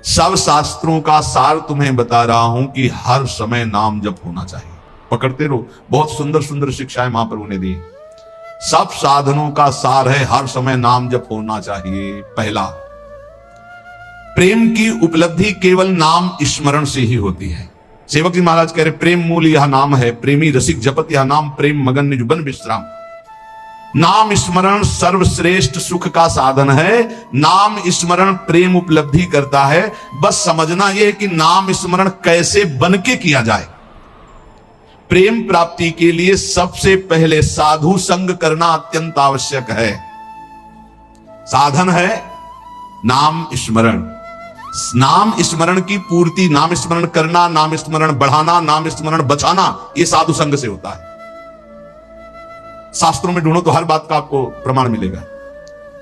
सब शास्त्रों का सार तुम्हें बता रहा हूं कि हर समय नाम जप होना चाहिए। पकड़ते रहो, बहुत सुंदर सुंदर शिक्षाएं महाप्रभु ने दी। सब साधनों का सार है हर समय नाम जप होना चाहिए। पहला, प्रेम की उपलब्धि केवल नाम स्मरण से ही होती है। सेवक जी महाराज कह रहे प्रेम मूल यह नाम है, प्रेमी रसिक जपत यह नाम, प्रेम मगन निजुबन विश्राम। नाम स्मरण सर्वश्रेष्ठ सुख का साधन है। नाम स्मरण प्रेम उपलब्धि करता है। बस समझना यह कि नाम स्मरण कैसे बन के किया जाए। प्रेम प्राप्ति के लिए सबसे पहले साधु संग करना अत्यंत आवश्यक है। साधन है नाम स्मरण। नाम स्मरण की पूर्ति, नाम स्मरण करना, नाम स्मरण बढ़ाना, नाम स्मरण बचाना, यह साधु संग से होता है। शास्त्रों में ढूंढो तो हर बात का आपको प्रमाण मिलेगा।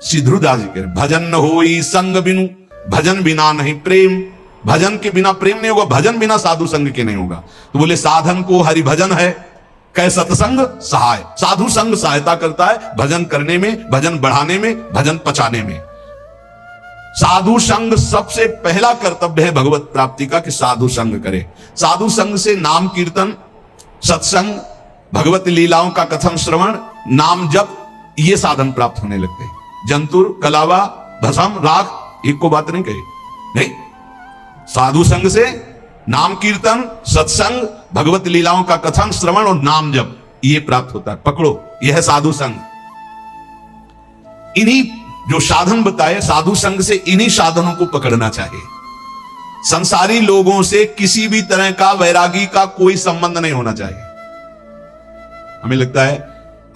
श्री ध्रुवदास जी कह भजन न होई संग बिनु, भजन बिना नहीं प्रेम। भजन के बिना प्रेम नहीं होगा, भजन बिना साधु संग के नहीं होगा। तो बोले साधन को हरि भजन है, कै सत्संग सहाय। साधु संग सहायता करता है भजन करने में, भजन बढ़ाने में, भजन पचाने में। साधु संग सबसे पहला कर्तव्य है भगवत प्राप्ति का कि साधु संग करे। साधु संग से नाम कीर्तन, सत्संग, भगवत लीलाओं का कथन श्रवण, नाम जप, ये साधन प्राप्त होने लगते हैं। जंतुर, कलावा, भसम, राख, एक को बात नहीं कही, नहीं। साधु संग से नाम कीर्तन, सत्संग, भगवत लीलाओं का कथन श्रवण और नाम जप, ये प्राप्त होता है। पकड़ो, यह है साधु संग। इन्हीं जो साधन बताए साधु संग से, इन्हीं साधनों को पकड़ना चाहिए। संसारी लोगों से किसी भी तरह का वैरागी का कोई संबंध नहीं होना चाहिए। हमें लगता है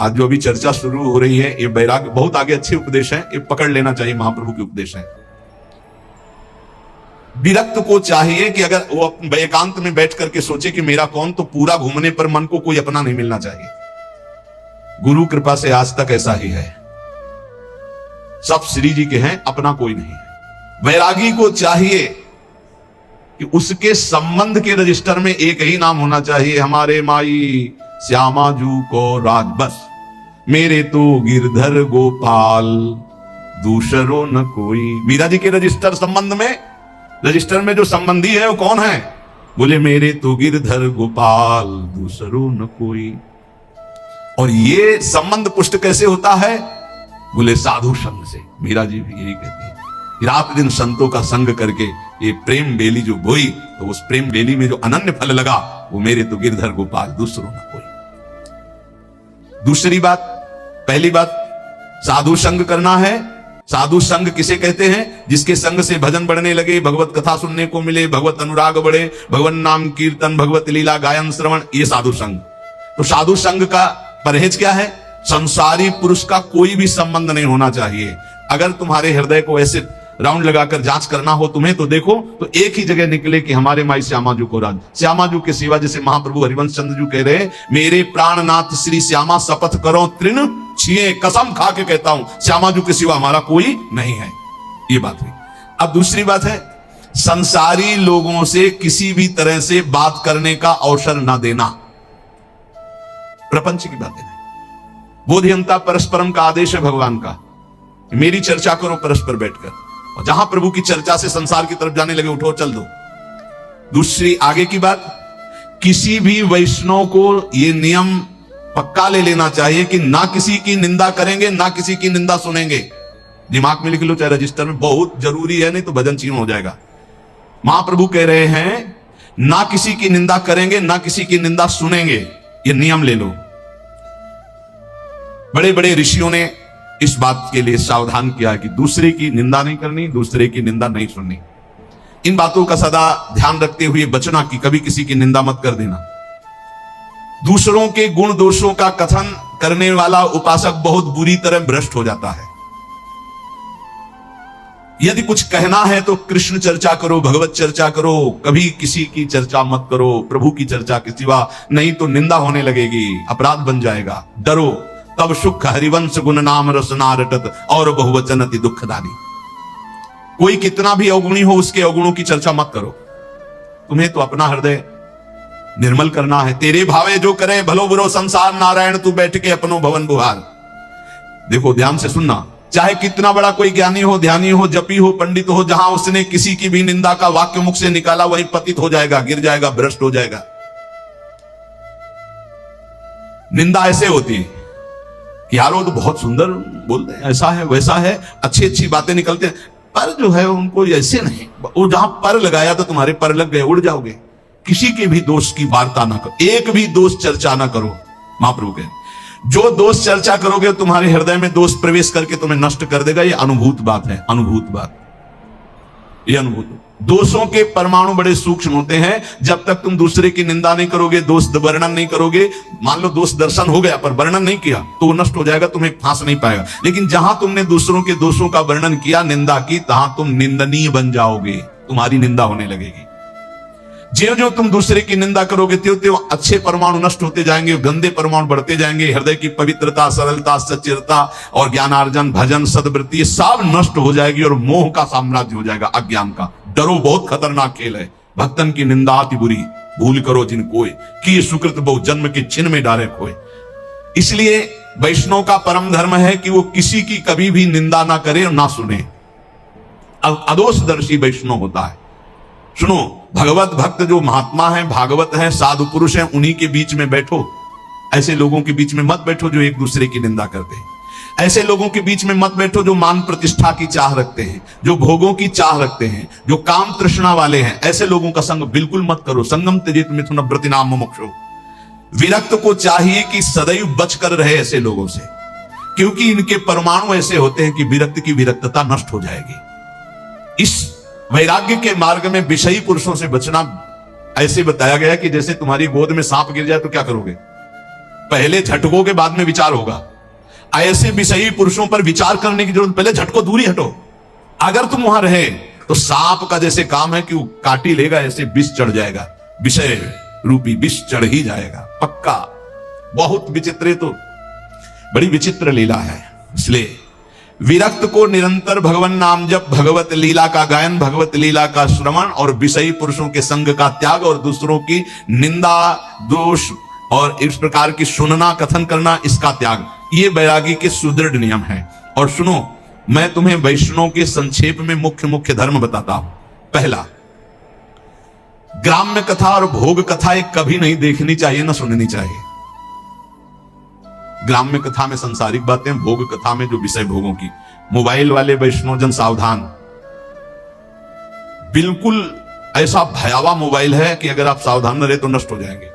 आज जो अभी चर्चा शुरू हो रही है, ये वैराग बहुत आगे अच्छे उपदेश हैं, ये पकड़ लेना चाहिए, महाप्रभु के उपदेश हैं। विरक्त को चाहिए कि अगर वो एकांत में बैठ करके सोचे कि मेरा कौन, तो पूरा घूमने पर मन को कोई अपना नहीं मिलना चाहिए। गुरु कृपा से आज तक ऐसा ही है, सब श्री जी के हैं, अपना कोई नहीं है। वैरागी को चाहिए कि उसके संबंध के रजिस्टर में एक ही नाम होना चाहिए, हमारे माई श्यामा जू को राज, बस मेरे तो गिरधर गोपाल दूसरो न कोई। मीरा जी के रजिस्टर संबंध में, रजिस्टर में जो संबंधी है वो कौन है? बोले मेरे तो गिरधर गोपाल दूसरो न कोई। और ये संबंध पुष्ट कैसे होता है? बोले साधु संग से। मीरा जी भी यही कहती है, रात दिन संतों का संग करके ये प्रेम बेली जो बोई, तो उस प्रेम बेली में जो अनन्य फल लगा, वो मेरे तो गिरधर गोपाल दूसरो न कोई। दूसरी बात, पहली बात साधु संग करना है। साधु संग किसे कहते हैं? जिसके संग से भजन बढ़ने लगे, भगवत कथा सुनने को मिले, भगवत अनुराग बढ़े, भगवान नाम कीर्तन, भगवत लीला गायन श्रवण, ये साधु संग। तो साधु संग का परहेज क्या है? संसारी पुरुष का कोई भी संबंध नहीं होना चाहिए। अगर तुम्हारे हृदय को ऐसे राउंड लगाकर जांच करना हो तुम्हें, तो देखो तो एक ही जगह निकले कि हमारे माई श्यामा जू को राज। श्यामा जू के सिवा, जैसे महाप्रभु हरिवंश चंद्र जू कह रहे, मेरे प्राणनाथ श्री श्यामा शपथ करो तृण छिए, कसम खा के कहता हूं श्यामा जू के सिवा हमारा कोई नहीं है। ये बात हुई। अब दूसरी बात है, संसारी लोगों से किसी भी तरह से बात करने का अवसर ना देना। प्रपंच की बातें नहीं। बोधियंता परस्परम का आदेश है भगवान का, मेरी चर्चा करो परस्पर बैठकर, और जहां प्रभु की चर्चा से संसार की तरफ जाने लगे, उठो चल दो। दूसरी आगे की बात, किसी भी वैष्णव को यह नियम पक्का ले लेना चाहिए कि ना किसी की निंदा करेंगे, ना किसी की निंदा सुनेंगे। दिमाग में लिख लो, चाहे रजिस्टर में, बहुत जरूरी है, नहीं तो भजन छीन हो जाएगा। महाप्रभु कह रहे हैं ना किसी की निंदा करेंगे, ना किसी की निंदा सुनेंगे, ये नियम ले लो। बड़े बड़े ऋषियों ने इस बात के लिए सावधान किया कि दूसरे की निंदा नहीं करनी, दूसरे की निंदा नहीं सुननी। इन बातों का सदा ध्यान रखते हुए बचना कि कभी किसी की निंदा मत कर देना। दूसरों के गुण दोषों का कथन करने वाला उपासक बहुत बुरी तरह भ्रष्ट हो जाता है। यदि कुछ कहना है तो कृष्ण चर्चा करो, भगवत चर्चा करो, कभी किसी की चर्चा मत करो, प्रभु की चर्चा के सिवा, नहीं तो निंदा होने लगेगी, अपराध बन जाएगा। डरो तब सुख हरिवंश गुण नाम रसना रटत, और बहुवचन अति दुखदानी। कोई कितना भी अवगुणी हो, उसके अवगुणों की चर्चा मत करो। तुम्हें तो अपना हृदय निर्मल करना है। तेरे भावे जो करे भलो बुरो संसार, नारायण तू बैठ के अपनो भवन बुहार। देखो ध्यान से सुनना, चाहे कितना बड़ा कोई ज्ञानी हो, ध्यानी हो, जपी हो, पंडित हो, जहां उसने किसी की भी निंदा का वाक्य मुख से निकाला वही पतित हो जाएगा, गिर जाएगा, भ्रष्ट हो जाएगा। निंदा ऐसे होती है कि यार वो तो बहुत सुंदर बोलते हैं, ऐसा है वैसा है, अच्छी अच्छी बातें निकलते हैं, पर जो है उनको ऐसे नहीं, वो जहां पर लगाया तो तुम्हारे पर लग गए, उड़ जाओगे। किसी के भी दोष की वार्ता ना करो, एक भी दोष चर्चा ना करो। महाप्रभु के जो दोष चर्चा करोगे तुम्हारे हृदय में दोष प्रवेश करके तुम्हें नष्ट कर देगा। ये अनुभूत बात है, अनुभूत बात, ये अनुभूत। दोषों के परमाणु बड़े सूक्ष्म होते हैं। जब तक तुम दूसरे की निंदा नहीं करोगे, दोष वर्णन नहीं करोगे, मान लो दोष दर्शन हो गया पर वर्णन नहीं किया तो वो नष्ट हो जाएगा, तुम्हें फांस नहीं पाएगा। लेकिन जहां तुमने दूसरों के दोषों का वर्णन किया, निंदा की, तहां तुम निंदनीय बन जाओगे, तुम्हारी निंदा होने लगेगी। ज्यों ज्यों तुम दूसरे की निंदा करोगे त्यों त्यों अच्छे परमाणु नष्ट होते जाएंगे, गंदे परमाणु बढ़ते जाएंगे। हृदय की पवित्रता, सरलता, सच्चिरता और ज्ञानार्जन, भजन, सद्वृत्ति सब नष्ट हो जाएगी और मोह का साम्राज्य हो जाएगा, अज्ञान का। डरो, बहुत खतरनाक खेल है। भक्तन की निंदा अति बुरी, भूल करो जिन कोय, कि सुकृत बहु जन्म के चिन्ह में डारे खोए। इसलिए वैष्णव का परम धर्म है कि वो किसी की कभी भी निंदा ना करे और ना सुने। अदोषदर्शी वैष्णव होता है। सुनो, भगवत भक्त जो महात्मा है, भागवत है, साधु पुरुष है, उन्हीं के बीच में बैठो। ऐसे लोगों के बीच में मत बैठो जो एक दूसरे की निंदा करते हैं। ऐसे लोगों के बीच में मत बैठो जो मान प्रतिष्ठा की चाह रखते हैं, जो भोगों की चाह रखते हैं, जो काम तृष्णा वाले हैं। ऐसे लोगों का संग बिल्कुल मत करो। संगम त्यजेत मिथुन व्रतिनाम मुमुक्षु। विरक्त को चाहिए कि सदैव बच कर रहे ऐसे लोगों से, क्योंकि इनके परमाणु ऐसे होते हैं कि विरक्त की विरक्तता नष्ट हो जाएगी। इस वैराग्य के मार्ग में विषयी पुरुषों से बचना ऐसे बताया गया कि जैसे तुम्हारी गोद में सांप गिर जाए तो क्या करोगे? पहले झटकोगे, बाद में विचार होगा। ऐसे विषयी पुरुषों पर विचार करने की जरूरत, पहले झटको, दूरी हटो। अगर तुम वहां रहे तो सांप का जैसे काम है कि वो काटी लेगा, ऐसे विष चढ़ जाएगा, विषय रूपी विष चढ़ ही जाएगा पक्का। बहुत विचित्र, तो बड़ी विचित्र लीला है। इसलिए विरक्त को निरंतर भगवान नाम जप, भगवत लीला का गायन, भगवत लीला का श्रवण और विषयी पुरुषों के संग का त्याग और दूसरों की निंदा, दोष और इस प्रकार की सुनना, कथन करना, इसका त्याग, ये वैरागी के सुदृढ़ नियम है। और सुनो, मैं तुम्हें वैष्णव के संक्षेप में मुख्य मुख्य धर्म बताता हूं। पहला, ग्राम्य कथा और भोग कथा एक कभी नहीं देखनी चाहिए, ना सुननी चाहिए। ग्राम्य कथा में सांसारिक बातें, भोग कथा में जो विषय भोगों की। मोबाइल वाले वैष्णव जन सावधान, बिल्कुल ऐसा भयावह मोबाइल है कि अगर आप सावधान न रहे तो नष्ट हो जाएंगे।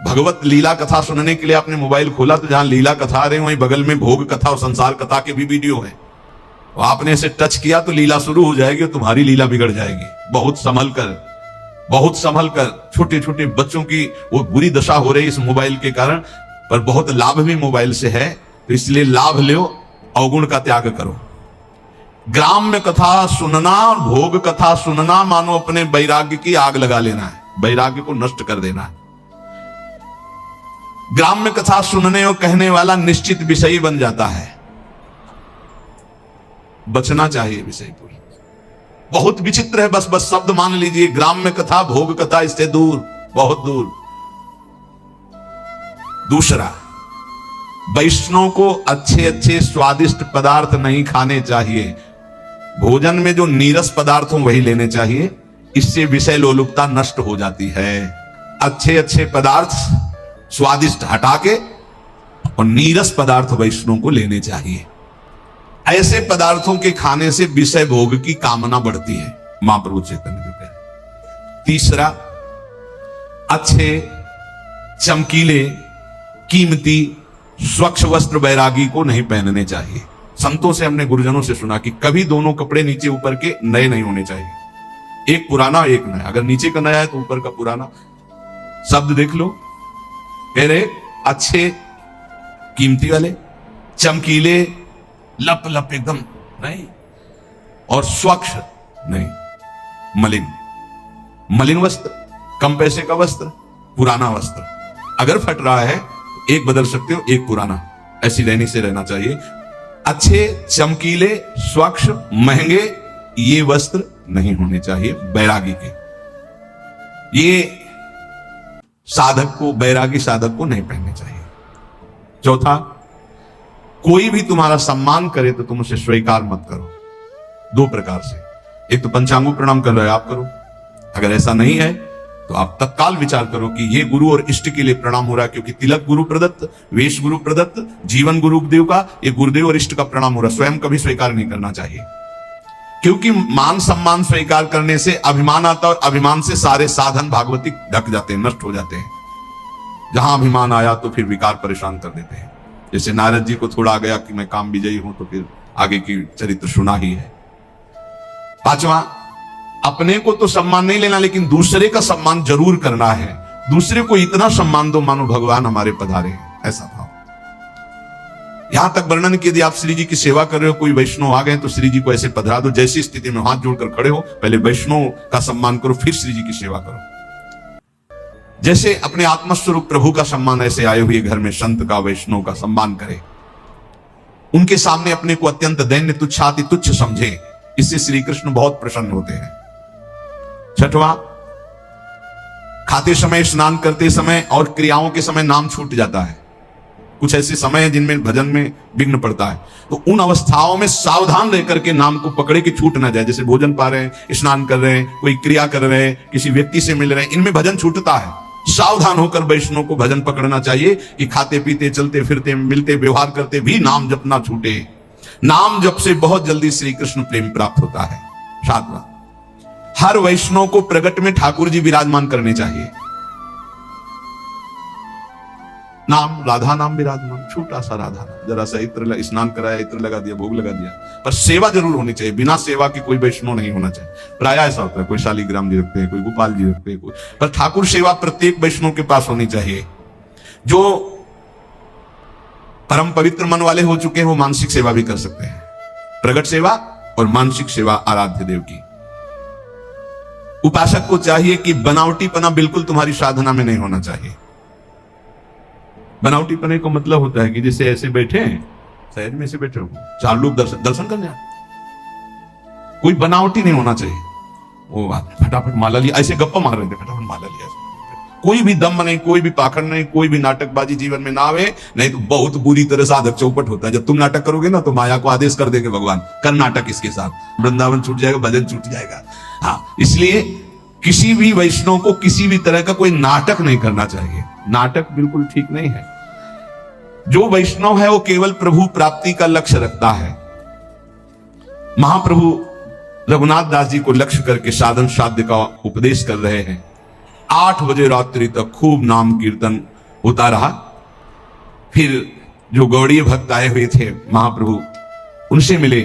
भगवत लीला कथा सुनने के लिए आपने मोबाइल खोला तो जहां लीला कथा आ रही वहीं बगल में भोग कथा और संसार कथा के भी वीडियो है। तो आपने इसे टच किया तो लीला शुरू हो जाएगी और तुम्हारी लीला बिगड़ जाएगी। बहुत संभल कर, बहुत संभल कर। छोटे छोटे बच्चों की वो बुरी दशा हो रही इस मोबाइल के कारण, पर बहुत लाभ भी मोबाइल से है, तो इसलिए लाभ लो, अवगुण का त्याग करो। ग्राम्य कथा सुनना और भोग कथा सुनना मानो अपने वैराग्य की आग लगा लेना है, वैराग्य को नष्ट कर देना है। ग्राम्य कथा सुनने और कहने वाला निश्चित विषयी बन जाता है। बचना चाहिए विषय को। बहुत विचित्र है, बस बस शब्द मान लीजिए, ग्राम्य कथा, भोग कथा, इससे दूर, बहुत दूर। दूसरा, वैष्णव को अच्छे अच्छे स्वादिष्ट पदार्थ नहीं खाने चाहिए। भोजन में जो नीरस पदार्थ हो वही लेने चाहिए, इससे विषय लोलुपता नष्ट हो जाती है। अच्छे अच्छे पदार्थ स्वादिष्ट हटा के और नीरस पदार्थ वैष्णव को लेने चाहिए। ऐसे पदार्थों के खाने से विषय भोग की कामना बढ़ती है, महाप्रभु चैतन्य जी कह रहे। तीसरा, अच्छे चमकीले कीमती स्वच्छ वस्त्र वैरागी को नहीं पहनने चाहिए। संतों से, हमने गुरुजनों से सुना कि कभी दोनों कपड़े नीचे ऊपर के नए नहीं होने चाहिए, एक पुराना एक नया। अगर नीचे का नया है तो ऊपर का पुराना। शब्द देख लो, कह रहे अच्छे कीमती वाले, चमकीले, लप लप एकदम नहीं, और स्वच्छ नहीं, मलिन। मलिन वस्त्र, कम पैसे का वस्त्र, पुराना वस्त्र। अगर फट रहा है एक बदल सकते हो, एक पुराना। ऐसी रहनी से रहना चाहिए। अच्छे चमकीले, स्वच्छ, महंगे ये वस्त्र नहीं होने चाहिए बैरागी के। ये साधक को, बैरागी साधक को नहीं पहनने चाहिए। चौथा, कोई भी तुम्हारा सम्मान करे तो तुम उसे स्वीकार मत करो। दो प्रकार से, एक तो पंचांगों प्रणाम कर रहे हो आप करो, अगर ऐसा नहीं है तो आप तत्काल विचार करो कि ये गुरु और इष्ट के लिए प्रणाम हो रहा है, क्योंकि तिलक गुरु प्रदत्त, वेश गुरु प्रदत्त, जीवन गुरुदेव का, ये गुरुदेव और इष्ट का प्रणाम हो रहा है। स्वयं कभी स्वीकार नहीं करना चाहिए, क्योंकि मान सम्मान स्वीकार करने से अभिमान आता है और अभिमान से सारे साधन भागवती ढक जाते हैं, नष्ट हो जाते हैं। जहां अभिमान आया तो फिर विकार परेशान कर देते हैं। जैसे नारद जी को थोड़ा आ गया कि मैं काम विजयी हूं, तो फिर आगे की चरित्र सुना ही है। पांचवा, अपने को तो सम्मान नहीं लेना, लेकिन दूसरे का सम्मान जरूर करना है। दूसरे को इतना सम्मान दो मानो भगवान हमारे पधारे, ऐसा भाव। यहां तक वर्णन कि यदि आप श्री जी की सेवा कर रहे हो, कोई वैष्णव आ गए तो श्री जी को ऐसे पधरा दो, जैसी स्थिति में हाथ जोड़कर खड़े हो, पहले वैष्णव का सम्मान करो, फिर श्री जी की सेवा करो। जैसे अपने आत्मस्वरूप प्रभु का सम्मान ऐसे आए हुए घर में संत का, वैष्णव का सम्मान करे, उनके सामने अपने को अत्यंत दैन्य तुच्छाति तुच्छ समझे, इससे श्री कृष्ण बहुत प्रसन्न होते हैं। छठवां, खाते समय, स्नान करते समय और क्रियाओं के समय नाम छूट जाता है। कुछ ऐसे समय है जिनमें भजन में विघ्न पड़ता है, तो उन अवस्थाओं में सावधान रह करके नाम को पकड़े कि छूट ना जाए। जैसे भोजन पा रहे हैं, स्नान कर रहे हैं, कोई क्रिया कर रहे हैं, किसी व्यक्ति से मिल रहे हैं, इनमें भजन छूटता है। सावधान होकर वैष्णव को भजन पकड़ना चाहिए कि खाते पीते, चलते फिरते, मिलते, व्यवहार करते भी नाम जप ना छूटे। नाम जप से बहुत जल्दी श्री कृष्ण प्रेम प्राप्त होता है। सातवां, हर वैष्णव को प्रगट में ठाकुर जी विराजमान करने चाहिए। नाम, राधा नाम विराजमान, छोटा सा राधा नाम, जरा सा इत्र, स्नान कराया, इत्र लगा दिया, भोग लगा दिया, पर सेवा जरूर होनी चाहिए। बिना सेवा के कोई वैष्णव नहीं होना चाहिए। प्राय ऐसा होता है, कोई शालिग्राम जी रखते हैं, कोई गोपाल जी रखते हैं, पर ठाकुर सेवा प्रत्येक वैष्णव के पास होनी चाहिए। जो परम पवित्र मन वाले हो चुके हैं वो मानसिक सेवा भी कर सकते हैं। प्रगट सेवा और मानसिक सेवा आराध्य देव की। उपासक को चाहिए कि बनावटीपना बिल्कुल तुम्हारी साधना में नहीं होना चाहिए। बनावटीपने को मतलब होता है कि जैसे ऐसे बैठे हैं, शहर में से बैठे हो, चार लोग दर्शन करने, कोई बनावटी नहीं होना चाहिए। वो फटाफट माला लिया, ऐसे गप्पा मार रहे थे, फटाफट माला लिया। कोई भी दम नहीं, कोई भी पाखंड नहीं, कोई भी नाटकबाजी जीवन में ना आवे, नहीं तो बहुत बुरी तरह साधक चौपट होता है। जब तुम नाटक करोगे ना तो माया को आदेश कर देंगे भगवान, कर नाटक इसके साथ, वृंदावन छूट जाएगा, भजन छूट जाएगा। हाँ, इसलिए किसी भी वैष्णव को किसी भी तरह का कोई नाटक नहीं करना चाहिए। नाटक बिल्कुल ठीक नहीं है। जो वैष्णव है वो केवल प्रभु प्राप्ति का लक्ष्य रखता है। महाप्रभु रघुनाथ दास जी को लक्ष्य करके साधन साध्य का उपदेश कर रहे हैं। 8 बजे रात्रि तक खूब नाम कीर्तन होता रहा। फिर जो गौड़ीय भक्त आए हुए थे महाप्रभु, उनसे मिले।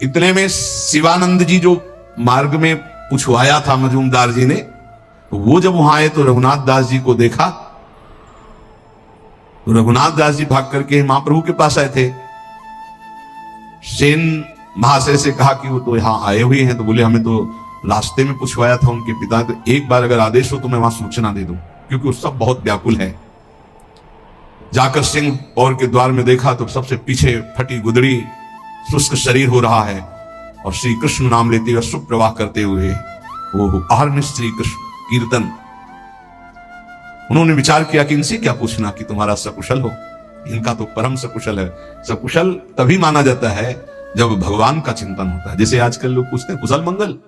इतने में शिवानंद जी जो मार्ग में पूछवाया था मजूमदार जी ने, तो वो जब वहां आए तो रघुनाथ दास जी को देखा, तो रघुनाथ दास जी भाग करके महाप्रभु के पास आए थे। सेन महाशय से कहा कि वो तो यहां आए हुए हैं, तो बोले हमें तो रास्ते में पूछवाया था उनके पिता, तो एक बार अगर आदेश हो तो मैं वहां सूचना दे दूं, क्योंकि वो सब बहुत व्याकुल है। जाकर सिंह और के द्वार में देखा तो सबसे पीछे फटी गुदड़ी, शुष्क शरीर हो रहा है, और श्री कृष्ण नाम लेते हुए सुप्रवाह करते हुए वो आहर्निश श्री कृष्ण कीर्तन। उन्होंने विचार किया कि इनसे क्या पूछना कि तुम्हारा सकुशल हो, इनका तो परम सकुशल है। सकुशल तभी माना जाता है जब भगवान का चिंतन होता है। जैसे आजकल लोग पूछते हैं कुशल मंगल,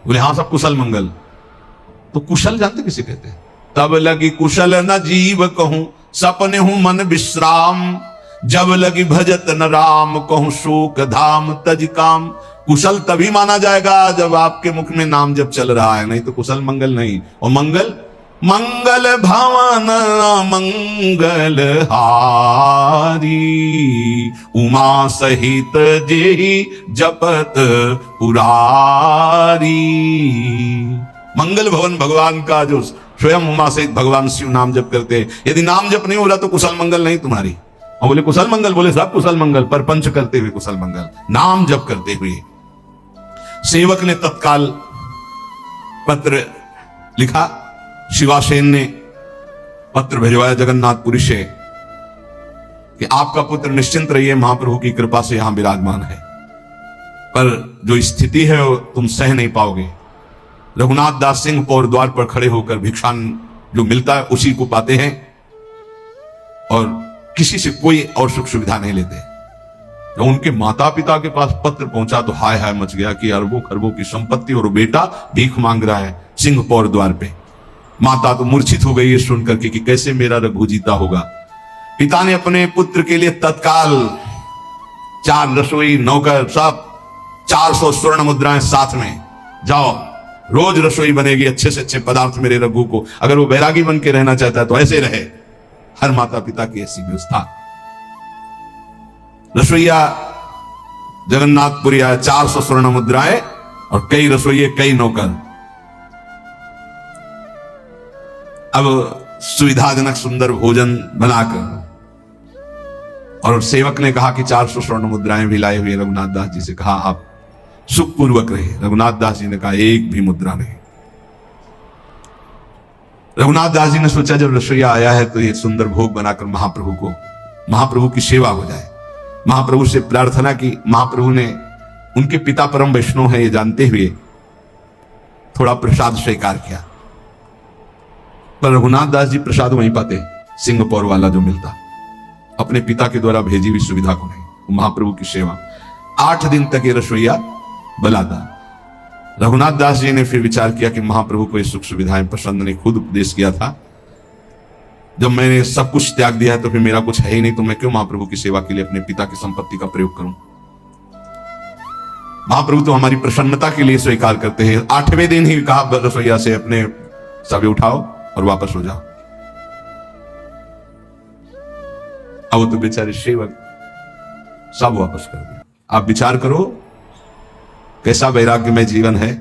बोले हाँ सब कुशल मंगल, तो कुशल जानते किसे कहते हैं? तब लगी कुशल न जीव कहूं, सपने हूं मन विश्राम, जब लगी भजत न राम कहूं, शोक धाम तज काम। कुशल तभी माना जाएगा जब आपके मुख में नाम जब चल रहा है, नहीं तो कुशल मंगल नहीं। और मंगल, मंगल भवन मंगल हारी, उमा सहित जेहि जपत पुरारी। मंगल भवन भगवान का जो स्वयं उमा सहित भगवान शिव नाम जप करते हैं। यदि नाम जप नहीं हो रहा तो कुशल मंगल नहीं तुम्हारी। और बोले कुशल मंगल, बोले सब कुशल मंगल, पर पंच करते हुए कुशल मंगल, नाम जप करते हुए। सेवक ने तत्काल पत्र लिखा, शिवासेन ने पत्र भिजवाया जगन्नाथपुरी से कि आपका पुत्र निश्चिंत रहिए, महाप्रभु की कृपा से यहां विराजमान है, पर जो स्थिति है वो तुम सह नहीं पाओगे। रघुनाथ दास सिंह पौर द्वार पर खड़े होकर भिक्षान जो मिलता है उसी को पाते हैं, और किसी से कोई और सुख सुविधा नहीं लेते। जब उनके माता पिता के पास पत्र पहुंचा तो हाय हाय मच गया कि अरबों खरबों की संपत्ति और बेटा भीख मांग रहा है सिंहपौर द्वार पे। माता तो मूर्छित हो गई है सुनकर के कि कैसे मेरा रघु जीता होगा। पिता ने अपने पुत्र के लिए तत्काल 4 रसोई नौकर सब 400 स्वर्ण मुद्राएं साथ में, जाओ रोज रसोई बनेगी, अच्छे से अच्छे पदार्थ मेरे रघु को, अगर वो बैरागी बन के रहना चाहता है तो ऐसे रहे। हर माता पिता की ऐसी व्यवस्था। रसोईया जगन्नाथपुरिया 400 स्वर्ण मुद्राएं और कई रसोइये कई नौकर। अब सुविधाजनक सुंदर भोजन बनाकर, और सेवक ने कहा कि 400 स्वर्ण मुद्राएं भी लाए हुए रघुनाथ दास जी से कहा आप सुखपूर्वक रहे। रघुनाथ दास जी ने कहा एक भी मुद्रा नहीं। रघुनाथ दास जी ने सोचा जब रसोईया आया है तो ये सुंदर भोग बनाकर महाप्रभु की सेवा हो जाए। महाप्रभु से प्रार्थना की। महाप्रभु ने, उनके पिता परम वैष्णव है ये जानते हुए थोड़ा प्रसाद स्वीकार किया, पर रघुनाथ दास जी प्रसाद वहीं पाते सिंहपौर वाला जो मिलता, अपने पिता के द्वारा भेजी हुई सुविधा को नहीं। महाप्रभु की सेवा 8 दिन तक ये रसोईया बलाता। रघुनाथ दास जी ने फिर विचार किया कि महाप्रभु को ये सुख सुविधाएं पसंद नहीं। खुद उपदेश किया था, जब मैंने सब कुछ त्याग दिया है तो फिर मेरा कुछ है ही नहीं, तो मैं क्यों महाप्रभु की सेवा के लिए अपने पिता की संपत्ति का प्रयोग करूं। महाप्रभु तो हमारी प्रसन्नता के लिए स्वीकार करते हैं। 8वें दिन ही कहा रसोईया से अपने सभी उठाओ और वापस हो जाओ। अब तो बेचारे सेवक सब वापस कर दिया। आप विचार करो कैसा वैराग्यमय जीवन है।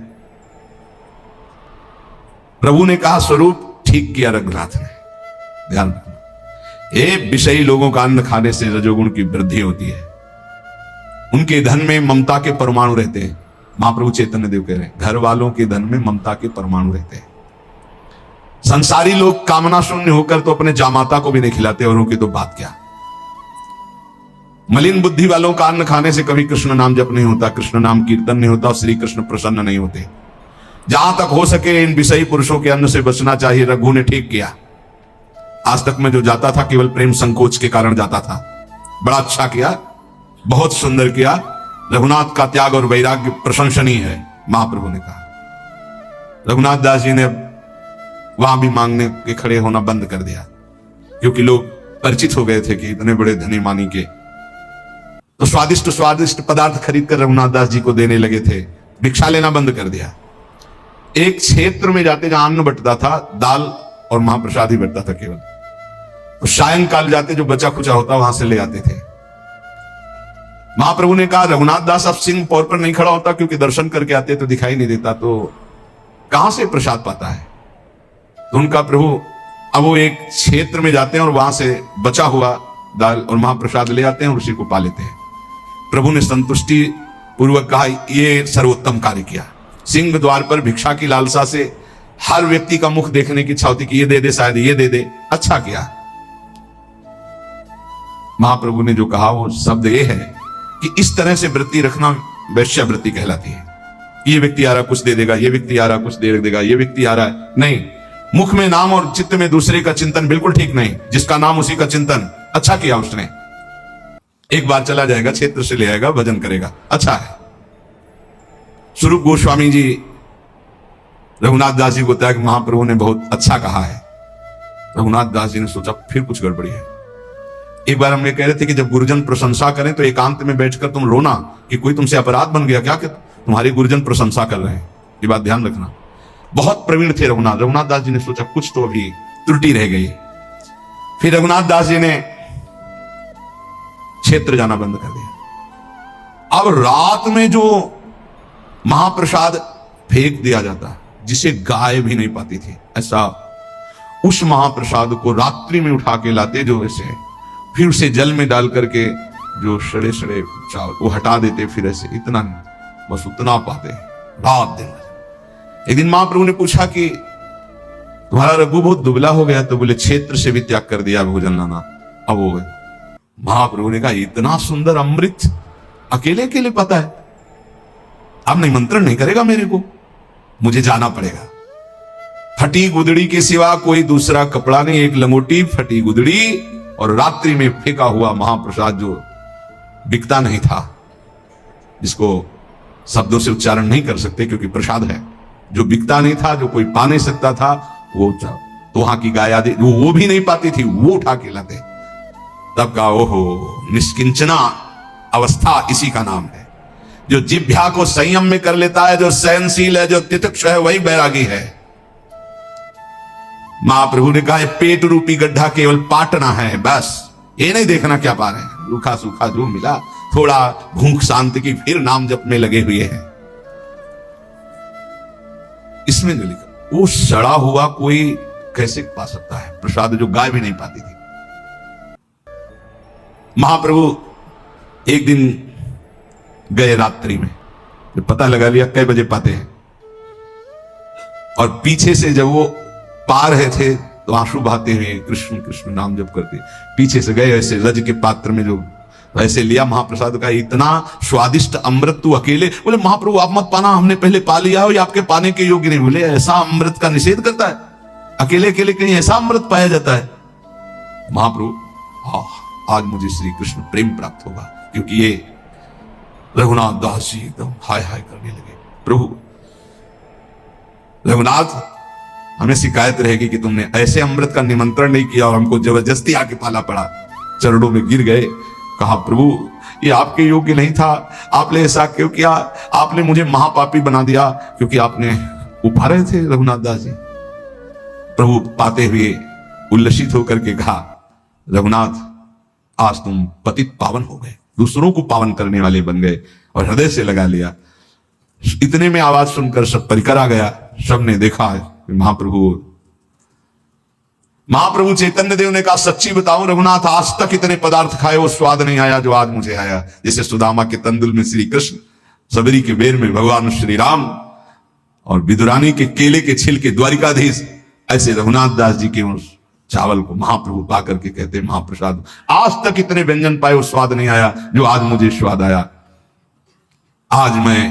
प्रभु ने कहा स्वरूप ठीक किया रघुनाथ ने। ध्यान रखना, ये विषयी लोगों का अन्न खाने से रजोगुण की वृद्धि होती है। उनके धन में ममता के परमाणु रहते हैं। महाप्रभु चैतन्य देव कह रहे हैं घर वालों के धन में ममता के परमाणु रहते हैं। संसारी लोग कामना शून्य होकर तो अपने जामाता को भी नहीं खिलाते, औरों की तो बात क्या। मलिन बुद्धि वालों का अन्न खाने से कभी कृष्ण नाम जप नहीं होता, कृष्ण नाम कीर्तन नहीं होता और श्री कृष्ण प्रसन्न नहीं होते। जहां तक हो सके इन विषयी पुरुषों के अन्न से बचना चाहिए। रघु ने ठीक किया। आज तक में जो जाता था केवल प्रेम संकोच के कारण जाता था। बड़ा अच्छा किया, बहुत सुंदर किया। रघुनाथ का त्याग और वैराग्य प्रशंसनीय है, महाप्रभु ने कहा। रघुनाथ दास जी ने वहां भी मांगने के खड़े होना बंद कर दिया, क्योंकि लोग परिचित हो गए थे कि इतने बड़े धनी मानी के तो स्वादिष्ट स्वादिष्ट पदार्थ खरीद कर रघुनाथ दास जी को देने लगे थे। भिक्षा लेना बंद कर दिया। एक क्षेत्र में जाते जहां अन्न बंटता था, दाल और महाप्रसाद ही बंटता था केवल, तो सायंकाल जाते जो बचा खुचा होता वहां से ले आते थे। महाप्रभु ने कहा रघुनाथ दास अब सिंहपौर पर नहीं खड़ा होता, क्योंकि दर्शन करके आते तो दिखाई नहीं देता, तो कहां से प्रसाद पाता है। तो उनका प्रभु अब वो एक क्षेत्र में जाते हैं और वहां से बचा हुआ दाल और महाप्रसाद ले आते हैं और उसी को पा लेते हैं। प्रभु ने संतुष्टि पूर्वक कहा ये सर्वोत्तम कार्य किया। सिंह द्वार पर भिक्षा की लालसा से हर व्यक्ति का मुख देखने की इच्छा होती कि ये दे दे, शायद ये दे दे। अच्छा किया। महाप्रभु ने जो कहा वो शब्द ये है कि इस तरह से वृत्ति रखना वैश्यावृत्ति कहलाती है। ये व्यक्ति आ रहा कुछ दे देगा, ये व्यक्ति आ रहा कुछ दे देगा, ये व्यक्ति आ रहा है नहीं। मुख में नाम और चित्त में दूसरे का चिंतन बिल्कुल ठीक नहीं। जिसका नाम उसी का चिंतन। अच्छा किया उसने। एक बार चला जाएगा, क्षेत्र से ले आएगा, भजन करेगा, अच्छा है। स्वरूप गोस्वामी जी रघुनाथ दास जी को बताया कि महाप्रभु ने बहुत अच्छा कहा है। रघुनाथ दास जी ने सोचा फिर कुछ गड़बड़ी है। एक बार हम ये कह रहे थे कि जब गुरुजन प्रशंसा करें तो एकांत में बैठकर तुम रोना कि कोई तुमसे अपराध बन गया क्या कि तुम्हारे गुरुजन प्रशंसा कर रहे हैं। ये बात ध्यान रखना। बहुत प्रवीण थे रघुनाथ दास जी ने सोचा कुछ तो अभी त्रुटि रह गई। फिर रघुनाथ दास जी ने क्षेत्र जाना बंद कर दिया। अब रात में जो महाप्रसाद फेंक दिया जाता जिसे गाय भी नहीं पाती थी, ऐसा उस महाप्रसाद को रात्रि में उठा के लाते, जो ऐसे फिर उसे जल में डाल करके जो सड़े सड़े चावल वो हटा देते, फिर ऐसे इतना नहीं, बस उतना पाते रात दिन। एक दिन महाप्रभु ने पूछा कि तुम्हारा रघु बहुत दुबला हो गया, तो बोले क्षेत्र से भी त्याग कर दिया भोजन लाना। अब हो गए। महाप्रभु ने कहा इतना सुंदर अमृत अकेले अकेले पता है, अब निमंत्रण नहीं करेगा मेरे को, मुझे जाना पड़ेगा। फटी गुदड़ी के सिवा कोई दूसरा कपड़ा नहीं, एक लंगोटी फटी गुदड़ी और रात्रि में फेंका हुआ महाप्रसाद जो बिकता नहीं था, जिसको शब्दों से उच्चारण नहीं कर सकते क्योंकि प्रसाद है, जो बिकता नहीं था, जो कोई पा नहीं सकता था, वो तो वहां की गाय आदि वो भी नहीं पाती थी, वो उठा के लाते। तब का ओहो, निष्किंचना अवस्था इसी का नाम है। जो जिह्वा को संयम में कर लेता है, जो सहनशील है, जो तितिक्ष है, वही बैरागी है। महाप्रभु ने कहा पेट रूपी गड्ढा केवल पाटना है, बस ये नहीं देखना क्या पा रहे हैं, रूखा सूखा जो मिला, थोड़ा भूख शांति की, फिर नाम जप में लगे हुए हैं। इसमें नहीं लिखा वो सड़ा हुआ कोई कैसे पा सकता है प्रसाद, जो गाय भी नहीं पाती थी। महाप्रभु एक दिन गए रात्रि में, जब पता लगा लिया कई बजे पाते हैं, और पीछे से जब वो पा रहे थे तो आंसू बहाते हुए कृष्ण कृष्ण नाम जप करते पीछे से गए, ऐसे रज के पात्र में जो ऐसे लिया महाप्रसाद का, इतना स्वादिष्ट अमृत तू अकेले। बोले महाप्रभु आप मत पाना, हमने पहले पा लिया हो, ये आपके पाने के योग्य नहीं। बोले ऐसा अमृत का निषेध करता है, अकेले अकेले कहीं ऐसा अमृत पाया जाता है। महाप्रभु आज मुझे श्री कृष्ण प्रेम प्राप्त होगा, क्योंकि ये रघुनाथ दास जी एकदम हाय हाय करने लगे। प्रभु रघुनाथ, हमें शिकायत रहेगी कि तुमने ऐसे अमृत का निमंत्रण नहीं किया और हमको जबरदस्ती आके पाला पड़ा। चरणों में गिर गए, कहा प्रभु ये आपके योग्य नहीं था, आपने ऐसा क्यों किया, आपने मुझे महापापी बना दिया, क्योंकि आपने उपा रहे थे रघुनाथ दास जी। प्रभु पाते हुए उल्लसित होकर के कहा रघुनाथ आज तुम पतित पावन हो गए, दूसरों को पावन करने वाले बन गए, और हृदय से लगा लिया। इतने में आवाज सुनकर सब परिकर आ गया, सबने देखा महाप्रभु चैतन्य देव ने कहा सच्ची बताऊं रघुनाथ, आज तक इतने पदार्थ खाए वो स्वाद नहीं आया जो आज मुझे आया। जैसे सुदामा के तंदुल में श्री कृष्ण, सबरी के बेर में भगवान श्री राम, और विदुरानी के केले के छिलके द्वारिकाधीश, ऐसे रघुनाथ दास जी के उस चावल को महाप्रभु पा करके कहते महाप्रसाद, आज तक इतने व्यंजन पाए वो स्वाद नहीं आया जो आज मुझे स्वाद आया। आज मैं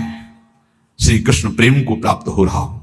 श्री कृष्ण प्रेम को प्राप्त हो रहा हूं।